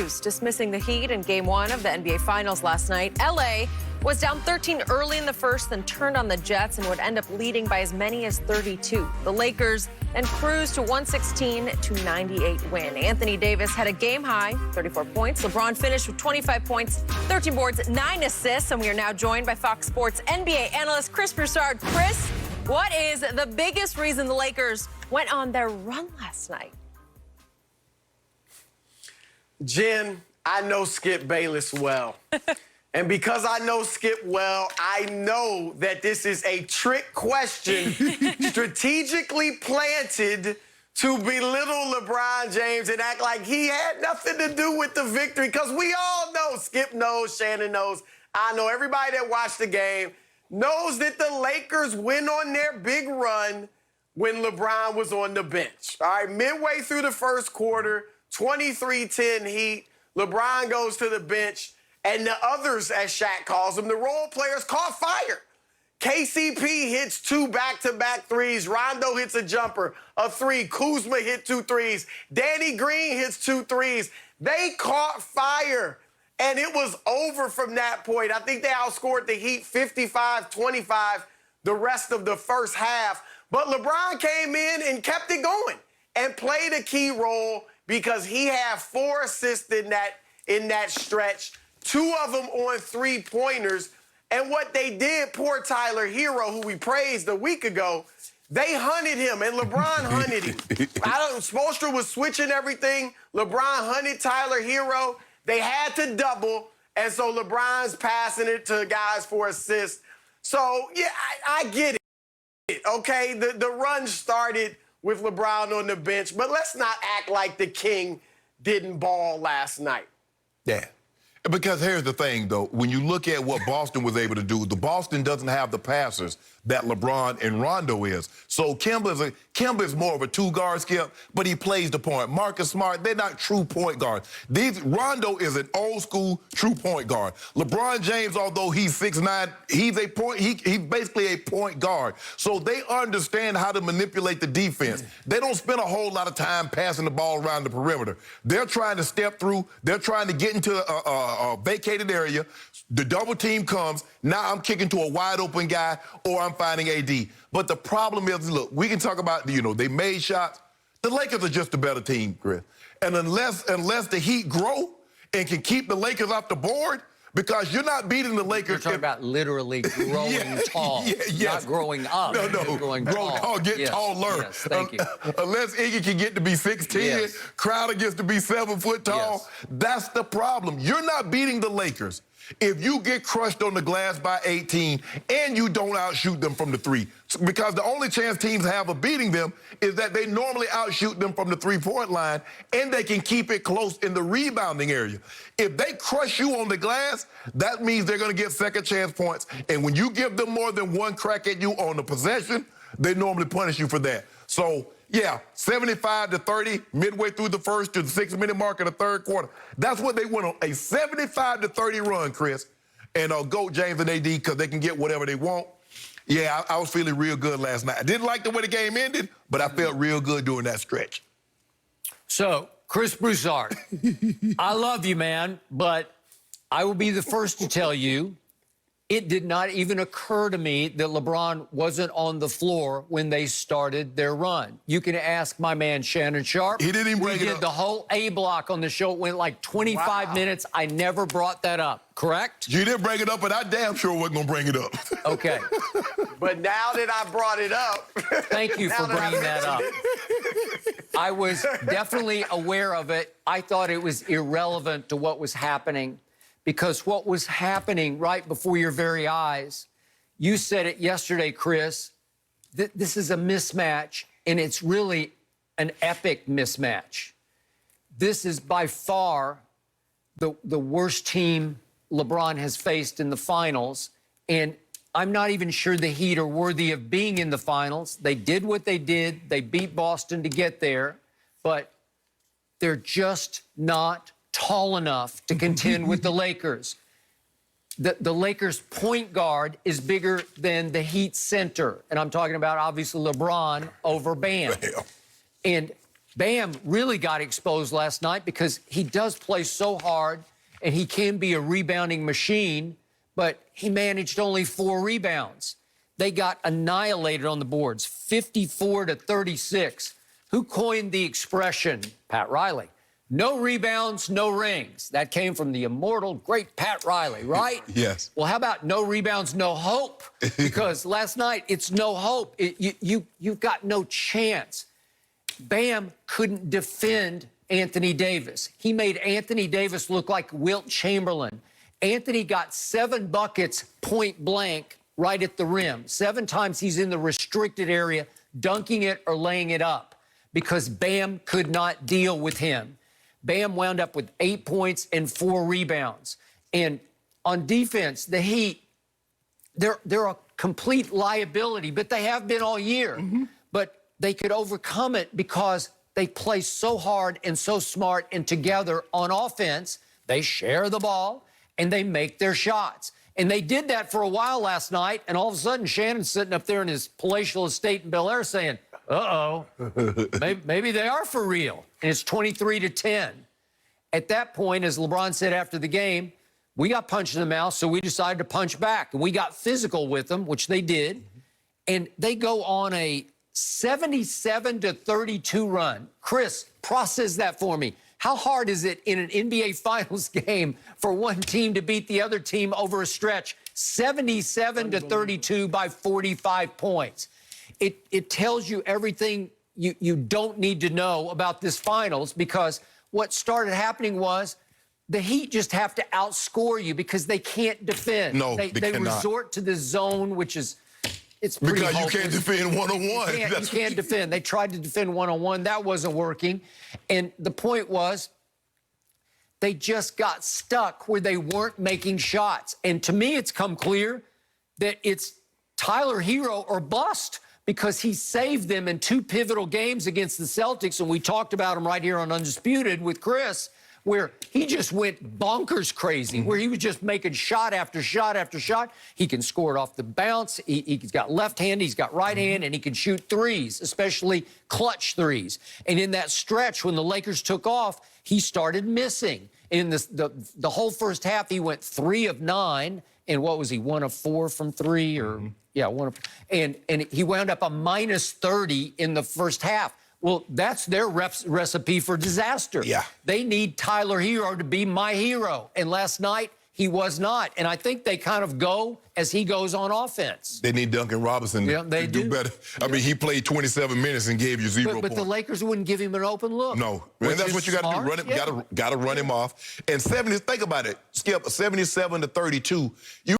news, dismissing the Heat in Game 1 of the NBA Finals last night. LA was down 13 early in the first, then turned on the Jets and would end up leading by as many as 32. The Lakers then cruised to 116-98 win. Anthony Davis had a game-high 34 points. LeBron finished with 25 points, 13 boards, 9 assists, and we are now joined by Fox Sports NBA analyst Chris Broussard. Chris, what is the biggest reason the Lakers went on their run last night? Jen, I know Skip Bayless well. And because I know Skip well, I know that this is a trick question strategically planted to belittle LeBron James and act like he had nothing to do with the victory. Because we all know, Skip knows, Shannon knows, I know, everybody that watched the game knows that the Lakers went on their big run when LeBron was on the bench. All right, midway through the first quarter, 23-10 Heat, LeBron goes to the bench, and the others, as Shaq calls them, the role players, caught fire. KCP hits 2 back-to-back threes. Rondo hits a jumper, a 3. Kuzma hit 2 threes. Danny Green hits 2 threes. They caught fire, and it was over from that point. I think they outscored the Heat 55-25 the rest of the first half. But LeBron came in and kept it going and played a key role because he had 4 assists in that stretch. 2 of them on 3-pointers. And what they did, poor Tyler Hero, who we praised a week ago, they hunted him, and LeBron hunted him. Spoelstra was switching everything. LeBron hunted Tyler Hero. They had to double, and so LeBron's passing it to guys for assists. So, yeah, I get it, okay? The run started with LeBron on the bench, but let's not act like the king didn't ball last night. Yeah. Because here's the thing, though. When you look at what Boston was able to do, the Boston doesn't have the passers that LeBron and Rondo is. So Kemba's more of a 2-guard, Skip, but he plays the point. Marcus Smart, they're not true point guards. Rondo is an old-school true point guard. LeBron James, although he's 6'9", he's basically a point guard. So they understand how to manipulate the defense. They don't spend a whole lot of time passing the ball around the perimeter. They're trying to step through. They're trying to get into a vacated area. The double team comes. Now I'm kicking to a wide open guy, or I'm finding AD. But the problem is, look, we can talk about, they made shots. The Lakers are just a better team, Chris. And unless the Heat grow and can keep the Lakers off the board, because you're not beating the Lakers. You're talking about literally growing tall, not growing up. No, growing grow tall, get taller. Yes, thank you. Unless Iggy can get to be 6'10", Crowder gets to be 7 foot tall. That's the problem. You're not beating the Lakers if you get crushed on the glass by 18 and you don't outshoot them from the 3. Because the only chance teams have of beating them is that they normally outshoot them from the 3-point line, and they can keep it close in the rebounding area. If they crush you on the glass, that means they're going to get second chance points. And when you give them more than 1 crack at you on the possession, they normally punish you for that. So, yeah, 75-30 midway through the first to the 6-minute mark of the third quarter. That's what they went on, a 75-30 run, Chris. And go James and AD because they can get whatever they want. Yeah, I was feeling real good last night. I didn't like the way the game ended, but I felt real good during that stretch. So, Chris Broussard, I love you, man, but I will be the first to tell you it did not even occur to me that LeBron wasn't on the floor when they started their run. You can ask my man Shannon Sharp. He didn't even bring it up. We did the whole A block on the show. It went like 25 minutes. I never brought that up, correct? You didn't bring it up, but I damn sure wasn't going to bring it up. Okay. But now that I brought it up... Thank you for bringing that up. I was definitely aware of it. I thought it was irrelevant to what was happening, because what was happening right before your very eyes, you said it yesterday, Chris, this is a mismatch, and it's really an epic mismatch. This is by far the worst team LeBron has faced in the finals, and I'm not even sure the Heat are worthy of being in the finals. They did what they did. They beat Boston to get there, but they're just not tall enough to contend with the Lakers. The Lakers' point guard is bigger than the Heat center. And I'm talking about, obviously, LeBron over Bam. And Bam really got exposed last night because he does play so hard and he can be a rebounding machine, but he managed only 4 rebounds. They got annihilated on the boards, 54-36. Who coined the expression? Pat Riley. No rebounds, no rings. That came from the immortal, great Pat Riley, right? Yes. Well, how about no rebounds, no hope? Because last night, it's no hope. You've got no chance. Bam couldn't defend Anthony Davis. He made Anthony Davis look like Wilt Chamberlain. Anthony got 7 buckets point blank right at the rim. 7 times he's in the restricted area, dunking it or laying it up because Bam could not deal with him. Bam wound up with 8 points and 4 rebounds. And on defense, the Heat, they're a complete liability, but they have been all year. But they could overcome it because they play so hard and so smart and together on offense. They share the ball and they make their shots. And they did that for a while last night, and all of a sudden Shannon's sitting up there in his palatial estate in Bel Air saying, uh-oh, maybe they are for real. And it's 23-10. At that point, as LeBron said after the game, we got punched in the mouth, so we decided to punch back. And we got physical with them, which they did. And they go on a 77-32 run. Chris, process that for me. How hard is it in an NBA Finals game for one team to beat the other team over a stretch? 77-32 by 45 points. It tells you everything you don't need to know about this finals, because what started happening was the Heat just have to outscore you because they can't defend. No, they cannot. resort to the zone, which is it's pretty because hopeless. you can't defend one-on-one. You can't defend. They tried to defend one-on-one. That wasn't working. And the point was they just got stuck where they weren't making shots. And to me, it's come clear that it's Tyler Hero or bust, because he saved them in 2 pivotal games against the Celtics. And we talked about him right here on Undisputed with Chris, where he just went bonkers crazy, where he was just making shot after shot after shot. He can score it off the bounce. He's got left hand, he's got right hand, and he can shoot threes, especially clutch threes. And in that stretch, when the Lakers took off, he started missing. In the whole first half, he went 3 of 9. And what was he, 1 of 4 from 3? Or yeah, 1 of, and he wound up a -30 in the first half. Well, that's their recipe for disaster. Yeah. They need Tyler Hero to be my hero. And last night, he was not. And I think they kind of go as he goes on offense. They need Duncan Robinson to do better. I mean, he played 27 minutes and gave you 0 points. But the Lakers wouldn't give him an open look. No, and that's what you got to do. Run it, got to run him off. And 70. Think about it, Skip. 77-32. You